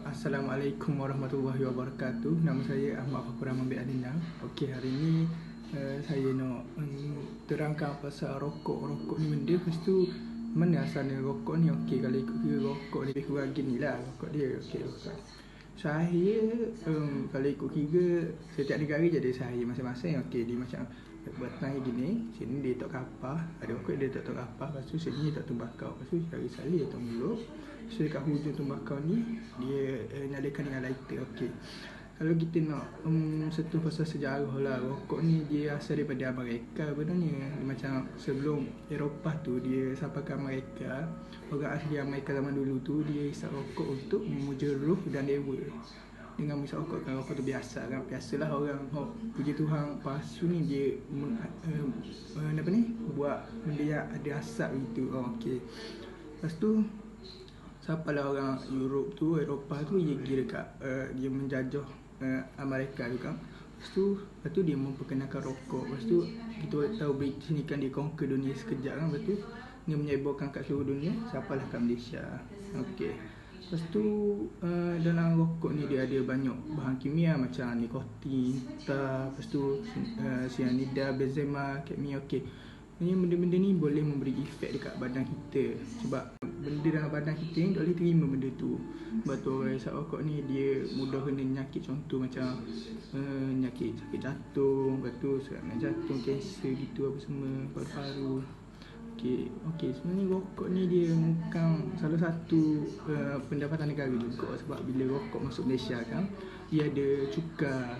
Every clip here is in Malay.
Assalamualaikum warahmatullahi wabarakatuh. Nama saya Ahmad Fakur Rahman bin Adina. Okey, hari ni saya nak terangkan pasal rokok. Rokok ni benda, lepas tu mana asalnya rokok ni. Okey, kalau ikut kira rokok ni lebih kurang gini lah rokok dia. Okey, rokok saya kalau ikut kira setiap negara jadi saya masing-masing. Okey, dia macam batang gini, sini dia tak kapah, ada rokok dia tak kapah, lepas tu sini dia tak tembakau, lepas tu dari saya dia tak mulut. So dekat hujung tembakau ni dia nyalakan dengan lighter. Okey, kalau kita nak sentuh pasal sejarah lah, rokok ni dia asal daripada Amerika sebenarnya. Macam sebelum Eropah tu dia sampai ke Amerika, orang asli Amerika zaman dulu tu dia hisap rokok untuk memuja roh dan dewa. Dengan misal rokok kan, rokok tu biasa kan, biasalah orang puji Tuhan palsu ni dia apa ni, buat benda yang ada asap gitu. Okey, lepas tu sampailah orang Europe tu, Eropah tu dia pergi dekat dia menjajah Amerika tu kan. Lepas tu dia memperkenalkan rokok. Lepas tu kita tahu British ni kan dia conquer dunia sekejap kan. Lepas tu dia menyebarkan kat seluruh dunia sampailah kat Malaysia. Okey, lepas tu dalam rokok ni dia ada banyak bahan kimia macam nikotin, tar, lepas tu cyanida, benzema, kadmium. Okey, benda-benda ni boleh memberi efek dekat badan kita, sebab benda dalam badan kita ni tak boleh terima benda tu. Sebab tu orang hisap rokok ni dia mudah kena penyakit, contoh macam penyakit sakit jantung, lepas tu serangan jantung, kanser gitu apa semua, paru-paru. Okey, sebenarnya rokok ni dia bukan salah satu pendapatan negara juga, sebab bila rokok masuk Malaysia kan dia ada cukai.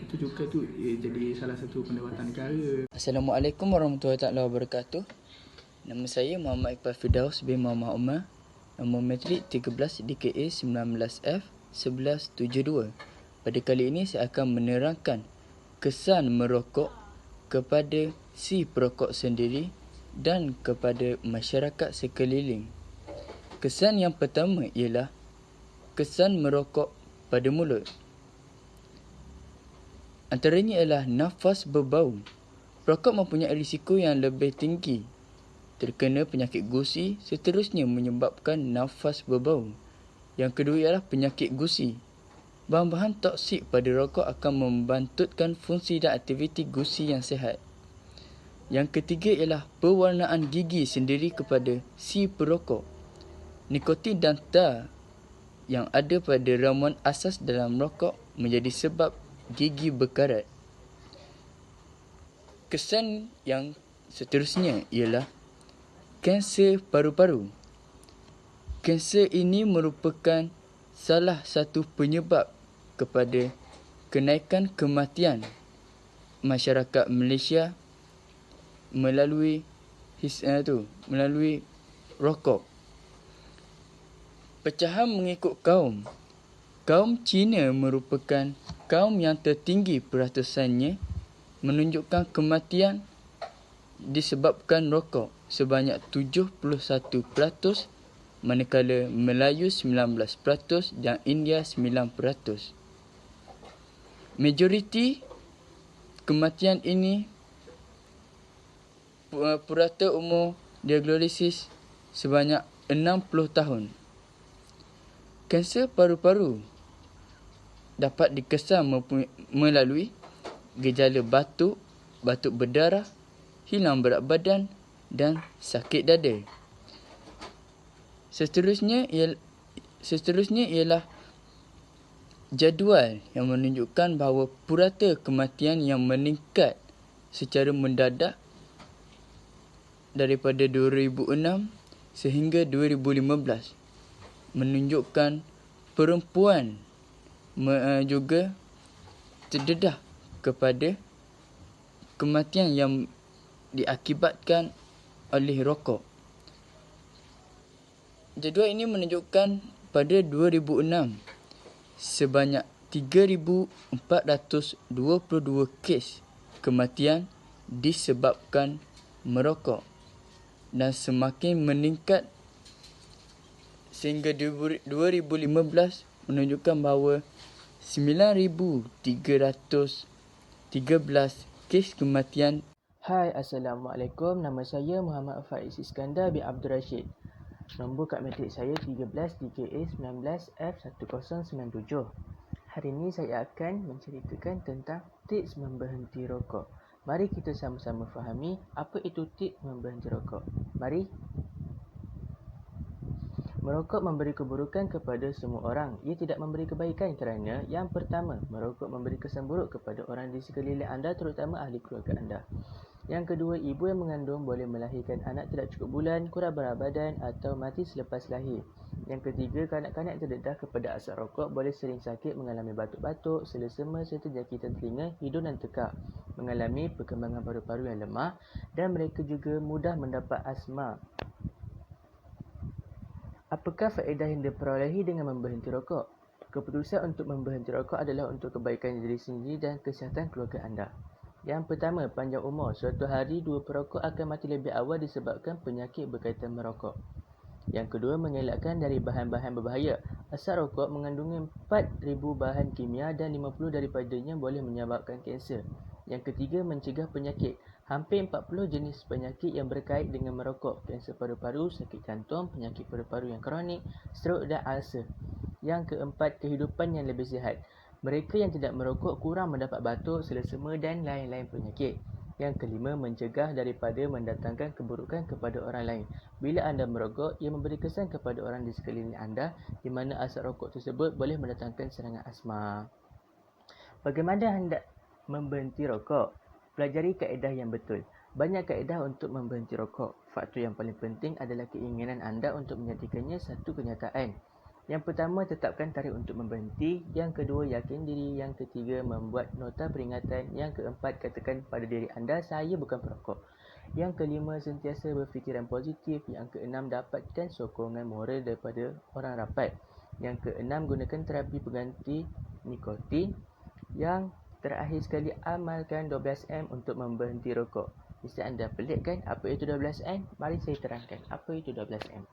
Itu cukai tu jadi salah satu pendapatan negara. Assalamualaikum warahmatullahi wabarakatuh. Nama saya Muhammad Iqbal Firdaus bin Muhammad Umar. Nombor matrik 13 DKA 19F 1172. Pada kali ini saya akan menerangkan kesan merokok kepada si perokok sendiri dan kepada masyarakat sekeliling. Kesan yang pertama ialah kesan merokok pada mulut. Antaranya ialah nafas berbau. Perokok mempunyai risiko yang lebih tinggi terkena penyakit gusi, seterusnya menyebabkan nafas berbau. Yang kedua ialah penyakit gusi. Bahan-bahan toksik pada rokok akan membantutkan fungsi dan aktiviti gusi yang sihat. Yang ketiga ialah pewarnaan gigi sendiri kepada si perokok. Nikotin dan tar yang ada pada ramuan asas dalam rokok menjadi sebab gigi berkarat. Kesan yang seterusnya ialah kanser paru-paru. Kanser ini merupakan salah satu penyebab kepada kenaikan kematian masyarakat Malaysia melalui rokok. Pecahan mengikut kaum. Kaum Cina merupakan kaum yang tertinggi peratusannya menunjukkan kematian disebabkan rokok sebanyak 71%, manakala Melayu 19% dan India 9%. Majoriti kematian ini purata umur diagnosis sebanyak 60 tahun. Kanser paru-paru dapat dikesan melalui gejala batuk, batuk berdarah, hilang berat badan dan sakit dada. Seterusnya ialah jadual yang menunjukkan bahawa purata kematian yang meningkat secara mendadak daripada 2006 sehingga 2015 menunjukkan perempuan juga terdedah kepada kematian yang diakibatkan oleh rokok. Jadual ini menunjukkan pada 2006 sebanyak 3,422 kes kematian disebabkan merokok dan semakin meningkat sehingga 2015 menunjukkan bahawa 9,313 kes kematian. Hai, Assalamualaikum. Nama saya Muhammad Faiz Iskandar bin Abdul Rashid. Nombor kad matrik saya 13 DKA 19F1097. Hari ini saya akan menceritakan tentang tips memberhenti rokok. Mari kita sama-sama fahami apa itu tips memberhenti rokok. Mari. Merokok memberi keburukan kepada semua orang. Ia tidak memberi kebaikan kerana yang pertama, merokok memberi kesan buruk kepada orang di sekeliling anda, terutama ahli keluarga anda. Yang kedua, ibu yang mengandung boleh melahirkan anak tidak cukup bulan, kurang berat badan atau mati selepas lahir. Yang ketiga, kanak-kanak terdedah kepada asap rokok boleh sering sakit, mengalami batuk-batuk, selesema serta jangkitan telinga, hidung dan tekak, mengalami perkembangan paru-paru yang lemah dan mereka juga mudah mendapat asma. Apakah faedah yang diperolehi dengan memberhenti rokok? Keputusan untuk memberhenti rokok adalah untuk kebaikan diri sendiri dan kesihatan keluarga anda. Yang pertama, panjang umur. Suatu hari, dua perokok akan mati lebih awal disebabkan penyakit berkaitan merokok. Yang kedua, mengelakkan dari bahan-bahan berbahaya. Asap rokok mengandungi 4,000 bahan kimia dan 50 daripadanya boleh menyebabkan kanser. Yang ketiga, mencegah penyakit. Hampir 40 jenis penyakit yang berkait dengan merokok, kanser paru-paru, sakit jantung, penyakit paru-paru yang kronik, strok dan ulcer. Yang keempat, kehidupan yang lebih sihat. Mereka yang tidak merokok kurang mendapat batuk, selesema dan lain-lain penyakit. Yang kelima, mencegah daripada mendatangkan keburukan kepada orang lain. Bila anda merokok, ia memberi kesan kepada orang di sekeliling anda di mana asap rokok tersebut boleh mendatangkan serangan asma. Bagaimana hendak memberhenti rokok? Pelajari kaedah yang betul. Banyak kaedah untuk memberhenti rokok. Faktor yang paling penting adalah keinginan anda untuk menjadikannya satu kenyataan. Yang pertama, tetapkan tarikh untuk memberhenti. Yang kedua, yakin diri. Yang ketiga, membuat nota peringatan. Yang keempat, katakan pada diri anda, saya bukan perokok. Yang kelima, sentiasa berfikiran positif. Yang keenam, dapatkan sokongan moral daripada orang rapat. Yang keenam, gunakan terapi pengganti nikotin. Yang terakhir sekali, amalkan 12M untuk memberhenti rokok. Mesti anda pelik kan? Apa itu 12M? Mari saya terangkan. Apa itu 12M?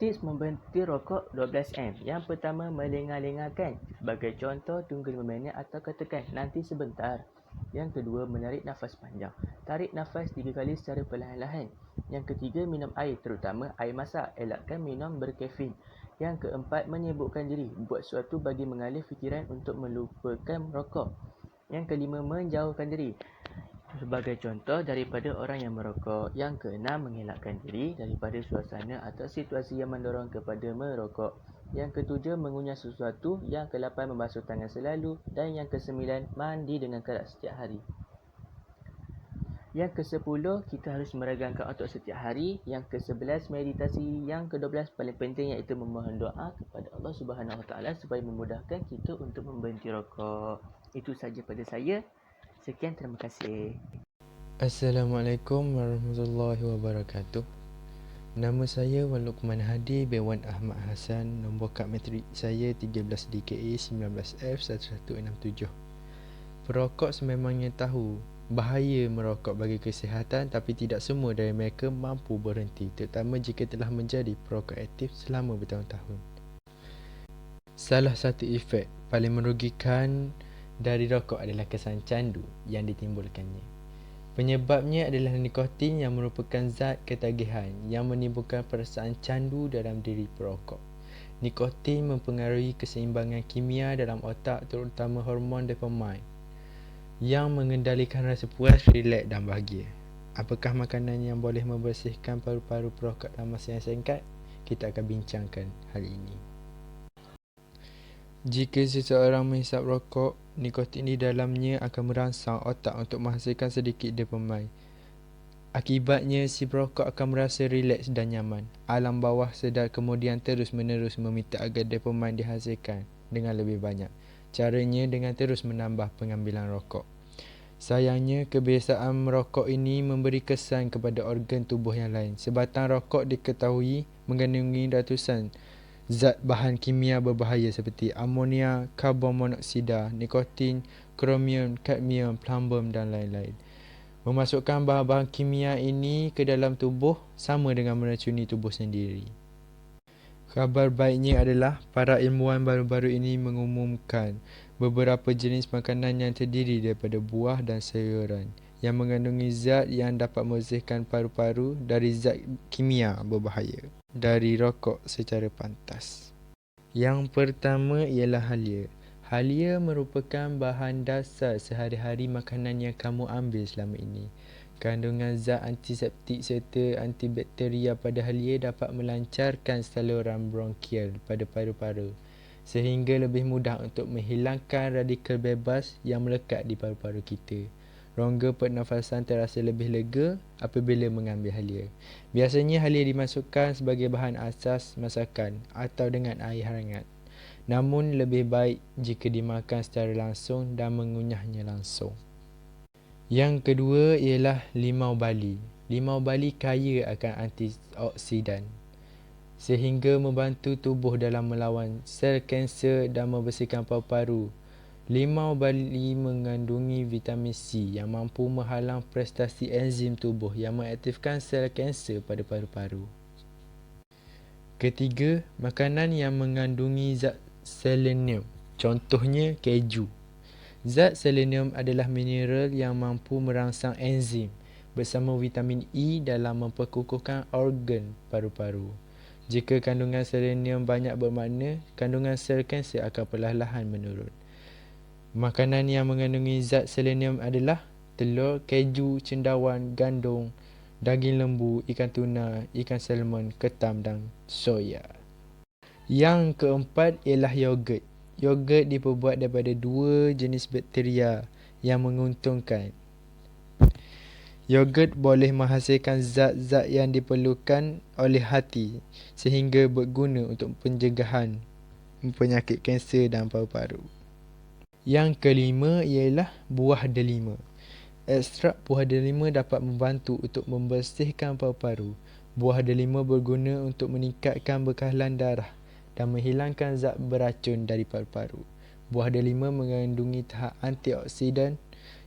Tips memberhenti rokok 12M. Yang pertama, melengah-lengahkan. Sebagai contoh, tunggu 5 minit atau katakan nanti sebentar. Yang kedua, menarik nafas panjang. Tarik nafas 3 kali secara perlahan-lahan. Yang ketiga, minum air, terutama air masak. Elakkan minum berkafein. Yang keempat, menyibukkan diri. Buat sesuatu bagi mengalih fikiran untuk melupakan rokok. Yang kelima, menjauhkan diri. Sebagai contoh, daripada orang yang merokok. Yang keenam, mengelakkan diri daripada suasana atau situasi yang mendorong kepada merokok. Yang ketujuh, mengunyah sesuatu. Yang kelapan, membasuh tangan selalu. Dan yang kesembilan, mandi dengan keras setiap hari. Yang ke-10, kita harus meragangkan otot setiap hari. Yang ke-11, meditasi. Yang ke-12, paling penting iaitu memohon doa kepada Allah Subhanahu Wa Taala supaya memudahkan kita untuk memberhenti rokok. Itu saja pada saya. Sekian, terima kasih. Assalamualaikum warahmatullahi wabarakatuh. Nama saya Wan Luqman Hadi bin Wan Ahmad Hassan. Nombor kad matrik saya 13 DKA 19F1167. Perokok sememangnya tahu bahaya merokok bagi kesihatan, tapi tidak semua dari mereka mampu berhenti, terutama jika telah menjadi perokok aktif selama bertahun-tahun. Salah satu efek paling merugikan dari rokok adalah kesan candu yang ditimbulkannya. Penyebabnya adalah nikotin yang merupakan zat ketagihan yang menimbulkan perasaan candu dalam diri perokok. Nikotin mempengaruhi keseimbangan kimia dalam otak, terutama hormon dopamine yang mengendalikan rasa puas, rileks dan bahagia. Apakah makanan yang boleh membersihkan paru-paru perokok dalam masa yang singkat? Kita akan bincangkan hal ini. Jika seseorang menghisap rokok, nikotin di dalamnya akan merangsang otak untuk menghasilkan sedikit dopamine. Akibatnya, si perokok akan merasa rileks dan nyaman. Alam bawah sedar kemudian terus-menerus meminta agar dopamine dihasilkan dengan lebih banyak. Caranya dengan terus menambah pengambilan rokok. Sayangnya, kebiasaan merokok ini memberi kesan kepada organ tubuh yang lain. Sebatang rokok diketahui mengandungi ratusan zat bahan kimia berbahaya seperti amonia, karbon monoksida, nikotin, kromium, kadmium, plumbum dan lain-lain. Memasukkan bahan-bahan kimia ini ke dalam tubuh sama dengan meracuni tubuh sendiri. Khabar baiknya adalah para ilmuwan baru-baru ini mengumumkan beberapa jenis makanan yang terdiri daripada buah dan sayuran yang mengandungi zat yang dapat merosakkan paru-paru dari zat kimia berbahaya dari rokok secara pantas. Yang pertama ialah halia. Halia merupakan bahan dasar sehari-hari makanan yang kamu ambil selama ini. Kandungan zat antiseptik serta antibakteria pada halia dapat melancarkan saluran bronkial pada paru-paru sehingga lebih mudah untuk menghilangkan radikal bebas yang melekat di paru-paru kita. Rongga pernafasan terasa lebih lega apabila mengambil halia. Biasanya halia dimasukkan sebagai bahan asas masakan atau dengan air hangat. Namun lebih baik jika dimakan secara langsung dan mengunyahnya langsung. Yang kedua ialah limau bali. Limau bali kaya akan antioksidan sehingga membantu tubuh dalam melawan sel kanser dan membersihkan paru-paru. Limau bali mengandungi vitamin C yang mampu menghalang prestasi enzim tubuh yang mengaktifkan sel kanser pada paru-paru. Ketiga, makanan yang mengandungi zat selenium. Contohnya keju. Zat selenium adalah mineral yang mampu merangsang enzim bersama vitamin E dalam memperkukuhkan organ paru-paru. Jika kandungan selenium banyak bermakna, kandungan sel kanser akan perlahan-lahan menurun. Makanan yang mengandungi zat selenium adalah telur, keju, cendawan, gandum, daging lembu, ikan tuna, ikan salmon, ketam dan soya. Yang keempat ialah yogurt. Yogurt diperbuat daripada dua jenis bakteria yang menguntungkan. Yogurt boleh menghasilkan zat-zat yang diperlukan oleh hati sehingga berguna untuk pencegahan penyakit kanser dan paru-paru. Yang kelima ialah buah delima. Ekstrak buah delima dapat membantu untuk membersihkan paru-paru. Buah delima berguna untuk meningkatkan bekalan darah dan menghilangkan zat beracun dari paru-paru. Buah delima mengandungi tahap antioksidan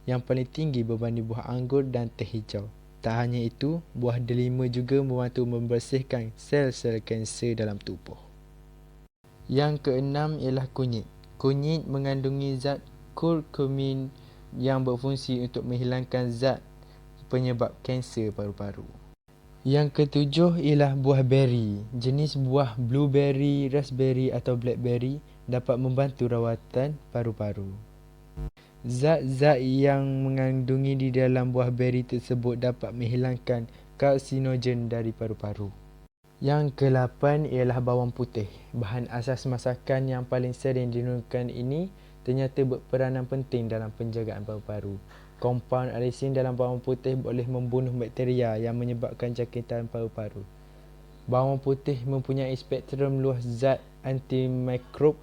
yang paling tinggi berbanding buah anggur dan teh hijau. Tak hanya itu, buah delima juga membantu membersihkan sel-sel kanser dalam tubuh. Yang keenam ialah kunyit. Kunyit mengandungi zat kurkumin yang berfungsi untuk menghilangkan zat penyebab kanser paru-paru. Yang ketujuh ialah buah beri. Jenis buah blueberry, raspberry atau blackberry dapat membantu rawatan paru-paru. Zat-zat yang mengandungi di dalam buah beri tersebut dapat menghilangkan karsinogen dari paru-paru. Yang ke-8 ialah bawang putih. Bahan asas masakan yang paling sering digunakan ini ternyata berperanan penting dalam penjagaan paru-paru. Kompaun alisin dalam bawang putih boleh membunuh bakteria yang menyebabkan jangkitan paru-paru. Bawang putih mempunyai spektrum luas zat antimikrob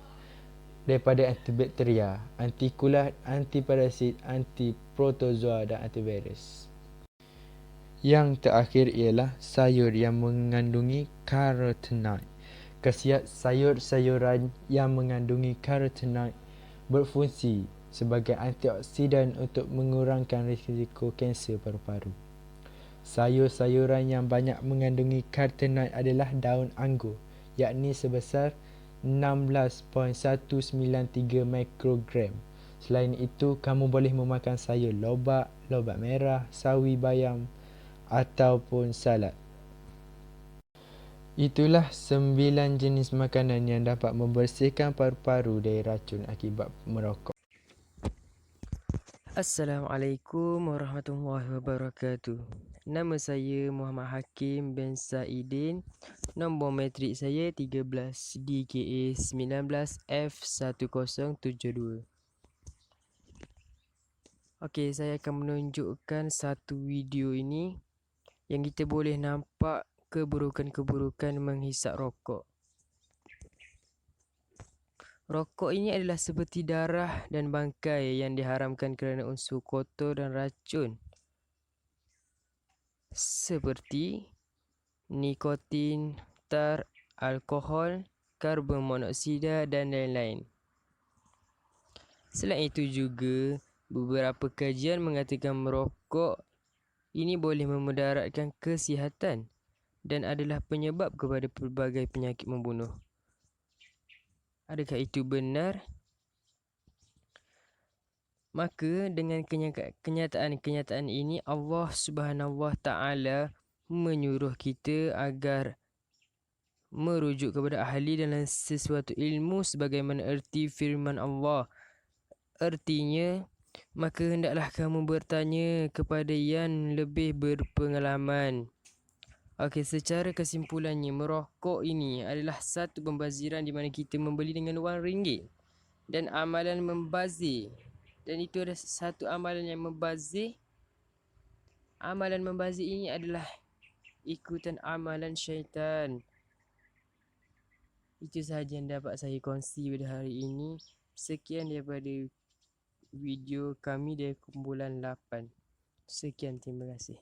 daripada antibakteria, antikulat, antiparasit, antiprotozoa dan antivirus. Yang terakhir ialah sayur yang mengandungi karotenoid. Khasiat sayur-sayuran yang mengandungi karotenoid berfungsi sebagai antioksidan untuk mengurangkan risiko kanser paru-paru. Sayur-sayuran yang banyak mengandungi karotenoid adalah daun anggur, yakni sebesar 16.193 mikrogram. Selain itu, kamu boleh memakan sayur lobak, lobak merah, sawi bayam ataupun salad. Itulah 9 jenis makanan yang dapat membersihkan paru-paru dari racun akibat merokok. Assalamualaikum warahmatullahi wabarakatuh. Nama saya Muhammad Hakim bin Saidin. Nombor matrik saya 13 DKA 19F1072. Okey, saya akan menunjukkan satu video ini yang kita boleh nampak keburukan-keburukan menghisap rokok. Rokok ini adalah seperti darah dan bangkai yang diharamkan kerana unsur kotor dan racun seperti nikotin, tar, alkohol, karbon monoksida dan lain-lain. Selain itu juga, beberapa kajian mengatakan merokok ini boleh memudaratkan kesihatan dan adalah penyebab kepada pelbagai penyakit membunuh. Adakah itu benar? Maka dengan kenyataan ini Allah Subhanahu Wa Taala menyuruh kita agar merujuk kepada ahli dalam sesuatu ilmu sebagaimana erti firman Allah. Artinya, maka hendaklah kamu bertanya kepada yang lebih berpengalaman. Okey, secara kesimpulannya, merokok ini adalah satu pembaziran di mana kita membeli dengan wang ringgit dan amalan membazir. Dan itu adalah satu amalan yang membazir. Amalan membazir ini adalah ikutan amalan syaitan. Itu sahaja yang dapat saya kongsi pada hari ini. Sekian daripada video kami dari kumpulan 8. Sekian, terima kasih.